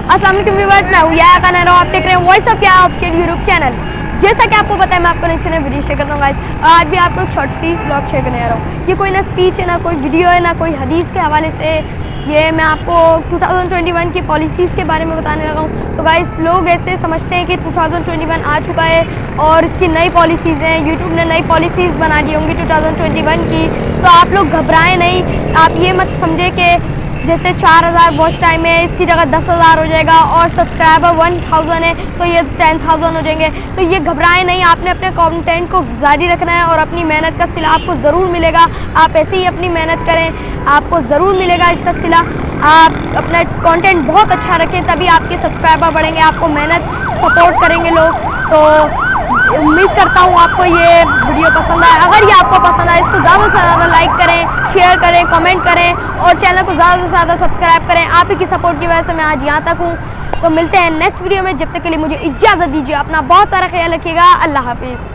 अस्सलाम वालेकुम व्यूअर्स, मैं हूं याया खान और आप देख रहे हैं वॉइस ऑफ याया ऑफिशियल यूट्यूब चैनल। जैसा कि आपको पता है, मैं आपको नई नई वीडियो शेयर करता हूँ गाइस। आज भी आपको एक शॉर्ट सी व्लॉग शेयर करने आ रहा हूँ। ये कोई ना स्पीच है, ना कोई वीडियो है, ना कोई हदीस के हवाले से। ये मैं आपको 2021 की पॉलिसीज़ के बारे में बताने लगा हूँ। तो गाइस, लोग ऐसे समझते हैं कि 2021 आ चुका है और इसकी नई पॉलिसीज़ हैं, यूट्यूब ने नई पॉलिसीज़ बना दी होंगी 2021 की। तो आप लोग घबराएं नहीं। आप ये मत समझे कि जैसे 4000 वॉच टाइम है, इसकी जगह 10,000 हो जाएगा और सब्सक्राइबर 1000 है तो ये 10,000 हो जाएंगे। तो ये घबराएं नहीं। आपने अपने कंटेंट को जारी रखना है और अपनी मेहनत का सिला आपको ज़रूर मिलेगा। आप ऐसे ही अपनी मेहनत करें, आपको ज़रूर मिलेगा इसका सिला। आप अपना कंटेंट बहुत अच्छा रखें, तभी आपके सब्सक्राइबर बढ़ेंगे, आपको मेहनत सपोर्ट करेंगे लोग। तो उम्मीद करता हूँ आपको ये वीडियो पसंद आए। अगर ये आपको पसंद आए, इसको ज़्यादा से ज़्यादा लाइक करें, शेयर करें, कमेंट करें और चैनल को ज़्यादा से ज़्यादा सब्सक्राइब करें। आप ही की सपोर्ट की वजह से मैं आज यहाँ तक हूँ। तो मिलते हैं नेक्स्ट वीडियो में। जब तक के लिए मुझे इजाज़त दीजिए। अपना बहुत सारा ख्याल रखिएगा। अल्लाह हाफिज़।